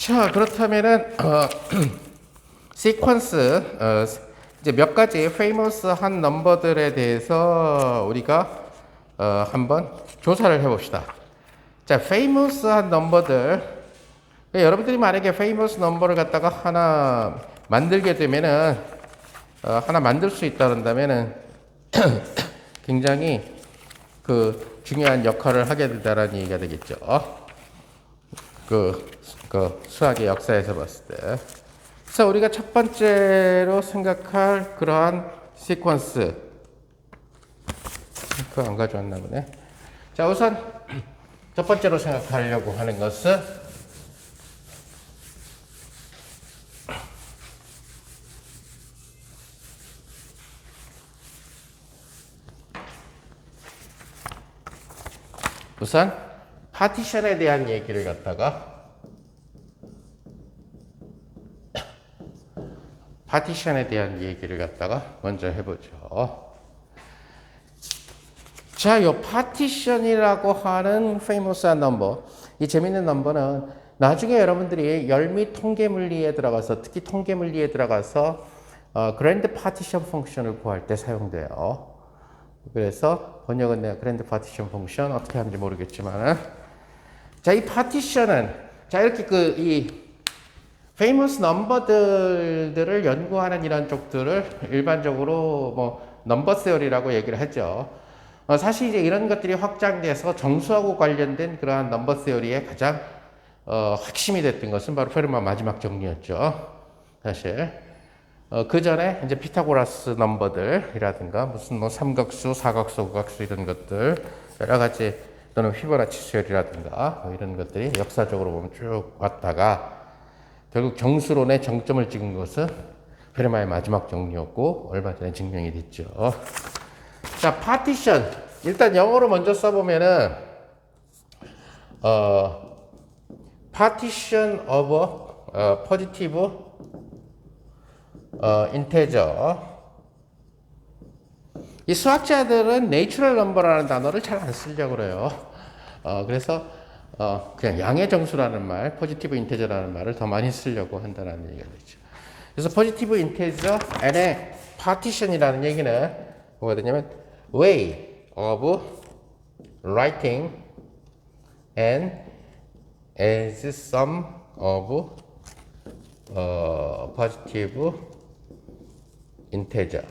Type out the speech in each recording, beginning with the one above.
자, 그렇다면은 시퀀스 이제 몇 가지 페이머스한 넘버들에 대해서 우리가 한번 조사를 해봅시다. 자, 페이머스한 넘버들. 여러분들이 만약에 페이머스 넘버를 갖다가 하나 만들게 되면은 하나 만들 수 있다 그런다면은 굉장히 그 중요한 역할을 하게 된다는 얘기가 되겠죠. 그 수학의 역사에서 봤을 때. 그래서 우리가 첫 번째로 생각할 그러한 시퀀스. 그거 안 가져왔나 보네. 자, 우선 첫 번째로 생각하려고 하는 것은 우선 파티션에 대한 얘기를 갖다가 먼저 해보죠. 자, 요 파티션이라고 하는 페이머스한 넘버, 이 재밌는 넘버는 나중에 여러분들이 열미 통계물리에 들어가서, 특히 통계물리에 들어가서 그랜드 파티션 펑션을 구할 때 사용돼요. 그래서 번역은 내가 그랜드 파티션 펑션 어떻게 하는지 모르겠지만, 자, 이 파티션은 자 이렇게 이 페이머스 넘버들을 연구하는 이런 쪽들을 일반적으로 뭐 넘버 세어리라고 얘기를 하죠. 사실 이제 이런 것들이 확장돼서 정수하고 관련된 그러한 넘버 세어리의 가장 핵심이 됐던 것은 바로 페르마 마지막 정리였죠. 사실 그 전에 이제 피타고라스 넘버들이라든가 무슨 뭐 삼각수, 사각수, 오각수 이런 것들 여러 가지 또는 피보나치 수열이라든가 뭐 이런 것들이 역사적으로 보면 쭉 왔다가 결국 정수론의 정점을 찍은 것은 페르마의 마지막 정리였고 얼마 전에 증명이 됐죠. 자, 파티션 일단 영어로 먼저 써보면은 partition of positive integer. 이 수학자들은 내추럴 넘버라는 단어를 잘 안 쓰려고 그래요. 그래서 그냥 양의 정수라는 말, 포지티브 인테저라는 말을 더 많이 쓰려고 한다는 얘기가 되죠. 그래서 포지티브 인테저 n의 파티션이라는 얘기는 뭐가 되냐면 way of writing n as sum of positive integer.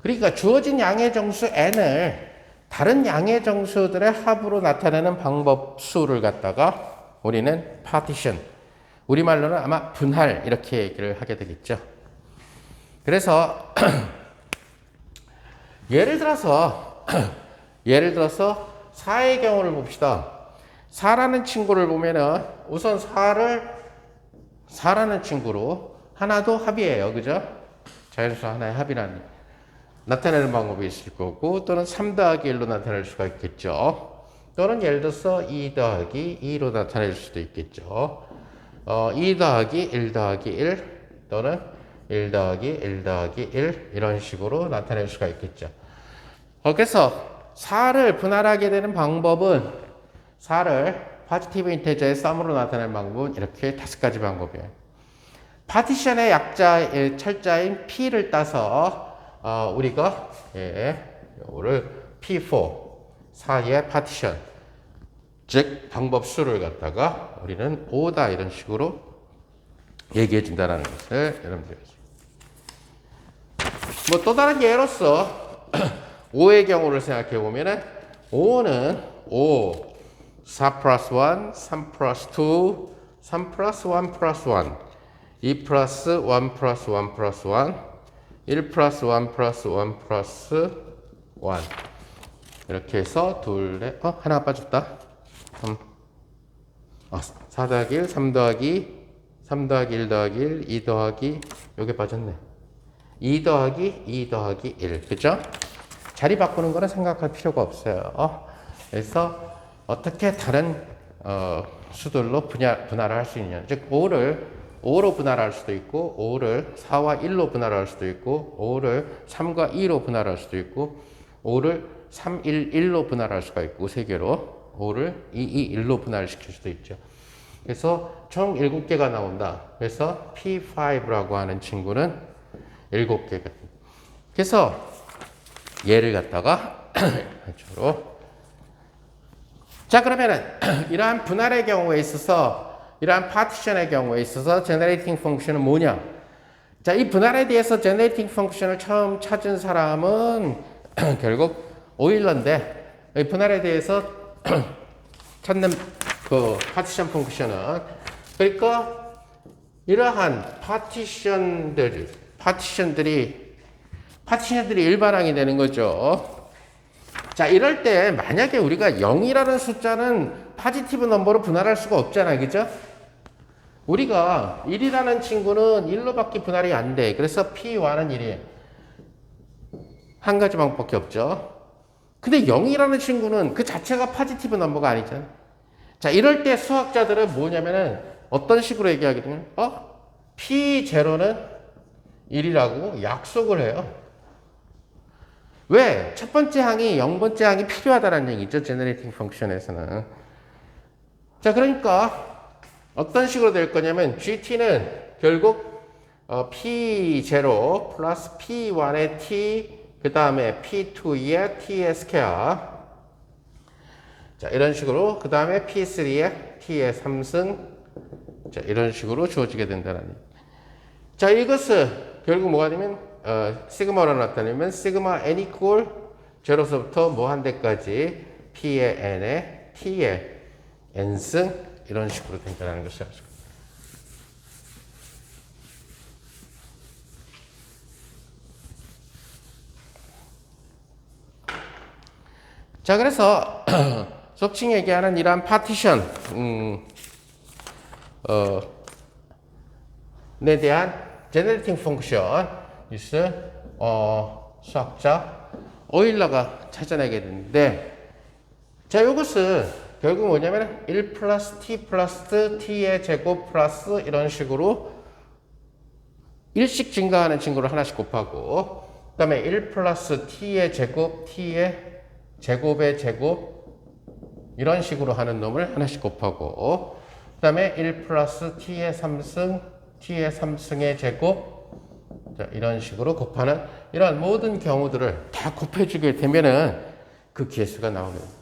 그러니까 주어진 양의 정수 n을 다른 양의 정수들의 합으로 나타내는 방법 수를 갖다가 우리는 파티션, 우리말로는 아마 분할 이렇게 얘기를 하게 되겠죠. 그래서 예를 들어서 4의 경우를 봅시다. 4라는 친구를 보면은 우선 4라는 친구로 하나도 합이에요. 그죠? 자연수 하나의 합이라는 나타내는 방법이 있을 거고, 또는 3 더하기 1로 나타낼 수가 있겠죠. 또는 예를 들어서 2 더하기 2로 나타낼 수도 있겠죠. 2 더하기 1 더하기 1 또는 1 더하기 1 더하기 1 이런 식으로 나타낼 수가 있겠죠. 그래서 4를 분할하게 되는 방법은 4를 포지티브 인테저의 썸으로 나타내는 방법은 이렇게 5가지 방법이에요. 파티션의 약자의 철자인 P를 따서 우리가 이거를 P4 4의 파티션 즉 방법 수를 갖다가 우리는 5다 이런 식으로 얘기해 준다는 것을 여러분들이 뭐 또 다른 예로서 5의 경우를 생각해 보면은 5는 5 4 플러스 1 3 플러스 2 3 플러스 1 플러스 1 2 플러스 1 플러스 1 플러스 1 1 플러스 1 플러스 1 플러스 1 이렇게 해서 하나 빠졌다. 4 더하기 1, 3 더하기 1 더하기 1, 2 더하기 요게 빠졌네. 2 더하기 2 더하기 1 그죠? 자리 바꾸는 거는 생각할 필요가 없어요. 그래서 어떻게 다른 수들로 분할을 할 수 있냐, 즉 5로 분할할 수도 있고 5를 4와 1로 분할할 수도 있고 5를 3과 2로 분할할 수도 있고 5를 3, 1, 1로 분할할 수가 있고 3개로 5를 2, 2, 1로 분할시킬 수도 있죠. 그래서 총 7개가 나온다. 그래서 P5라고 하는 친구는 7개가. 그래서 얘를 갖다가 이쪽으로. 자, 그러면은 이러한 분할의 경우에 있어서, 이러한 파티션의 경우에 있어서 generating function은 뭐냐? 자, 이 분할에 대해서 generating function을 처음 찾은 사람은 결국 오일러인데, 이 분할에 대해서 찾는 그 파티션 펑크션은, 그러니까 이러한 파티션들이 일반항이 되는 거죠. 자, 이럴 때 만약에 우리가 0이라는 숫자는 포지티브 넘버로 분할할 수가 없잖아요. 그죠? 우리가 1이라는 친구는 1로밖에 분할이 안 돼. 그래서 P1은 1이에요. 한 가지 방법밖에 없죠. 근데 0이라는 친구는 그 자체가 포지티브 넘버가 아니잖아요. 자, 이럴 때 수학자들은 뭐냐면은 어떤 식으로 얘기하게 되면 P0는 1이라고 약속을 해요. 왜? 첫 번째 항이 0번째 항이 필요하다는 얘기죠. 제너레이팅 펑션에서는. 자, 그러니까 어떤 식으로 될 거냐면 GT는 결국 P0 플러스 P1의 T 그 다음에 P2의 T의 스퀘어. 자, 이런 식으로, 그 다음에 P3의 T의 3승. 자, 이런 식으로 주어지게 된다는 얘기. 자, 이것은 결국 뭐가 되면, 시그마로 나타내면, 시그마 n equal 0서부터 뭐 한 대까지 P의 n에 T의 n승. 이런 식으로 된다는 것을 알죠. 자, 그래서, 속칭 얘기하는 이러한 파티션, 에 대한 제너레이팅 펑션, 수학자 오일러가 찾아내게 되는데, 자, 이것은 결국 뭐냐면 1 플러스 t 플러스 t의 제곱 플러스 이런 식으로 일씩 증가하는 친구를 하나씩 곱하고, 그 다음에 1 플러스 t의 제곱, t의 제곱의 제곱, 이런 식으로 하는 놈을 하나씩 곱하고, 그 다음에 1 플러스 t의 3승, t의 3승의 제곱, 자, 이런 식으로 곱하는 이런 모든 경우들을 다 곱해주게 되면은 그 개수가 나오게 됩니다.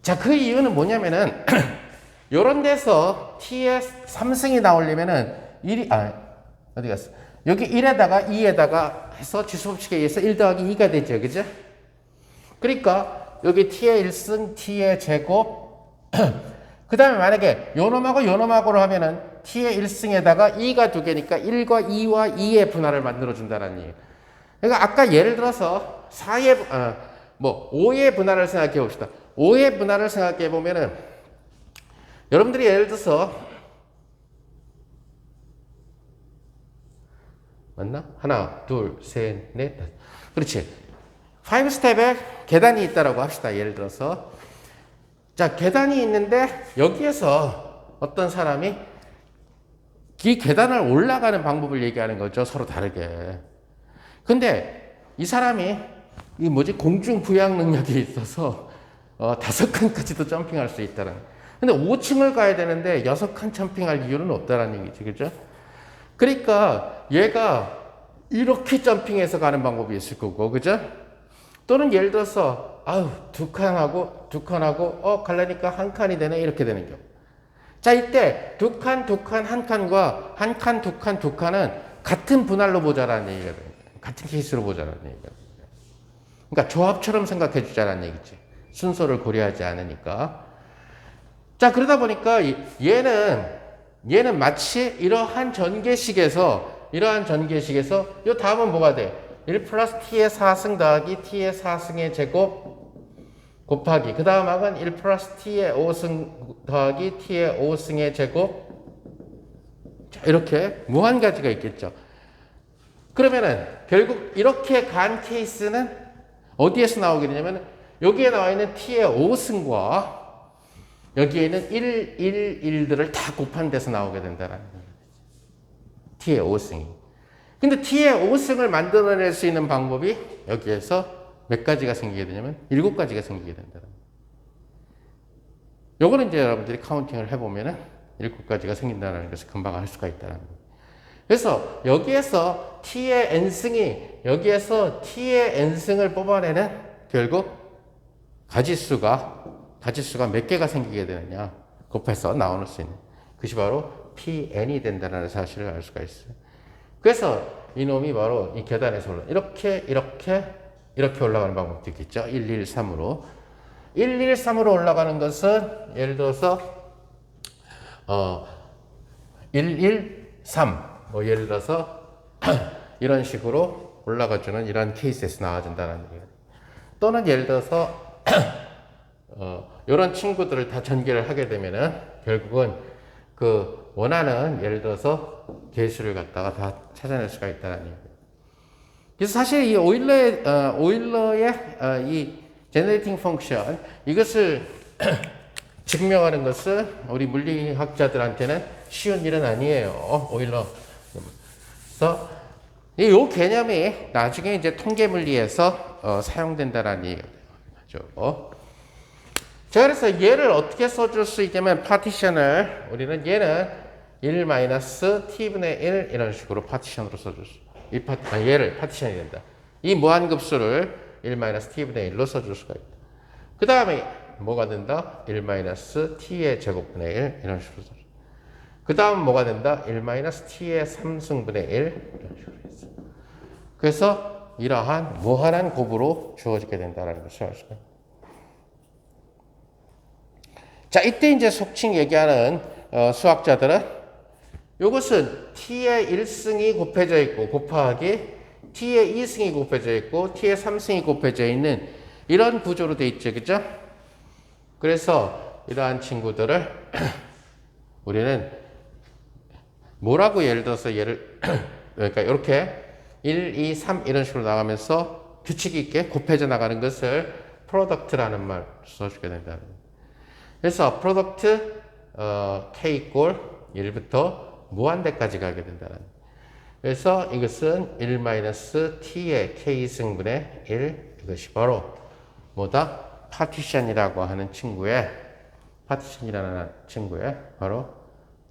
자, 그 이유는 뭐냐면은, 요런 데서 t의 3승이 나오려면은, 어디 갔어? 여기 1에다가 2에다가 해서 지수법칙에 의해서 1 더하기 2가 되죠. 그죠? 그러니까, 여기 t의 1승, t의 제곱, 그 다음에 만약에 요놈하고 요놈하고를 하면은 t의 1승에다가 2가 두 개니까 1과 2와 2의 분할을 만들어준다는 얘기예요. 그러니까 아까 예를 들어서 5의 분할을 생각해 봅시다. 5의 분할을 생각해 보면은 여러분들이 예를 들어서 맞나? 하나, 둘, 셋, 넷, 다섯. 그렇지. 5스텝에 계단이 있다라고 합시다. 예를 들어서. 자, 계단이 있는데 여기에서 어떤 사람이 이 계단을 올라가는 방법을 얘기하는 거죠. 서로 다르게. 근데 이 사람이 공중 부양 능력이 있어서 5칸까지도 점핑할 수 있다는. 근데 5층을 가야 되는데 6칸 점핑할 이유는 없다는 얘기지. 그죠? 그러니까 얘가 이렇게 점핑해서 가는 방법이 있을 거고. 그죠? 또는 예를 들어서 두 칸하고 가려니까 한 칸이 되네 이렇게 되는 경우. 자, 이때 두 칸, 한 칸과 한 칸, 두 칸은 같은 분할로 보자라는 얘기가 됩니다. 같은 케이스로 보자라는 얘기가 됩니다. 그러니까 조합처럼 생각해 주자라는 얘기지. 순서를 고려하지 않으니까. 자, 그러다 보니까 얘는 마치 이러한 전개식에서 요 다음은 뭐가 돼? 1 플러스 t의 4승 더하기 t의 4승의 제곱 곱하기 그 다음 항은 1 플러스 t의 5승 더하기 t의 5승의 제곱. 자, 이렇게 무한 가지가 있겠죠. 그러면은 결국 이렇게 간 케이스는 어디에서 나오게 되냐면 여기에 나와 있는 t의 5승과 여기에 있는 1들을 다 곱한 데서 나오게 된다는 거예요. t의 5승이. 근데 t의 5승을 만들어낼 수 있는 방법이 여기에서 몇 가지가 생기게 되냐면 7가지가 생기게 된다. 요거는 이제 여러분들이 카운팅을 해보면은 일곱가지가 생긴다는 것을 금방 알 수가 있다는 거예요. 그래서 여기에서 t의 n승이 여기에서 t의 n승을 뽑아내는 결국 가지수가 몇 개가 생기게 되느냐 곱해서 나올 수 있는 그것이 바로 pn이 된다는 사실을 알 수가 있어요. 그래서 이놈이 바로 이 계단에서 이렇게 올라가는 방법도 있겠죠. 113으로 113으로 올라가는 것은 예를 들어서 113 뭐 예를 들어서 이런 식으로 올라가주는 이런 케이스에서 나와준다는 얘기예요. 또는 예를 들어서 이런 친구들을 다 전개를 하게 되면은 결국은 그 원하는 예를 들어서 개수를 갖다가 다 찾아낼 수가 있다는 얘기예요. 그래서 사실 이 오일러의 이 제너레이팅 펑션 이것을 증명하는 것은 우리 물리학자들한테는 쉬운 일은 아니에요. 오일러. 그래서 이 개념이 나중에 이제 통계 물리에서 사용된다라는 얘기죠. 자, 그래서 얘를 어떻게 써줄 수 있냐면 파티션을 우리는 얘는 1-t분의 1 이런 식으로 파티션으로 써줄 수. 얘를 파티션이 된다. 이 무한급수를 1-t분의 1로 써줄 수가 있다. 그 다음에 뭐가 된다? 1-t의 제곱분의 1 이런 식으로 써줄. 그 다음 뭐가 된다? 1-t의 3승분의 1 이런 식으로 했어. 그래서 이러한 무한한 곱으로 주어지게 된다는 것을 알 수가 있다. 자, 이때 이제 속칭 얘기하는 수학자들은 이것은 t의 1승이 곱해져 있고 곱하기 t의 2승이 곱해져 있고 t의 3승이 곱해져 있는 이런 구조로 돼 있죠. 그죠? 그래서 이러한 친구들을 우리는 뭐라고 예를 들어서 그러니까 이렇게 1, 2, 3 이런 식으로 나가면서 규칙 있게 곱해져 나가는 것을 프로덕트라는 말 써주게 된다는 거예요. 그래서 프로덕트 k 이꼴 1부터 무한대까지 가게 된다는 거예요. 그래서 이것은 1-t의 k승분의 1 이것이 바로 뭐다? 파티션이라고 하는 친구의 바로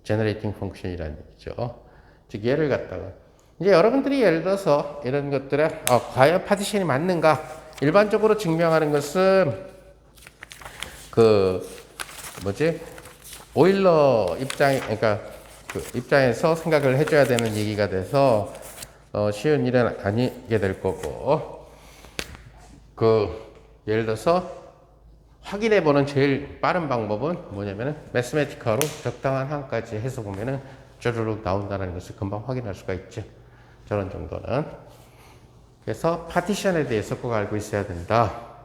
제너레이팅 펑션이라는 얘기죠. 즉 얘를 갖다가 이제 여러분들이 예를 들어서 이런 것들에 과연 파티션이 맞는가 일반적으로 증명하는 것은 오일러 입장에서 생각을 해줘야 되는 얘기가 돼서 쉬운 일은 아니게 될 거고 예를 들어서 확인해보는 제일 빠른 방법은 뭐냐면은 매스매티카로 적당한 한까지 해서 보면은 쭈르륵 나온다는 것을 금방 확인할 수가 있죠. 저런 정도는. 그래서 파티션에 대해서 꼭 알고 있어야 된다.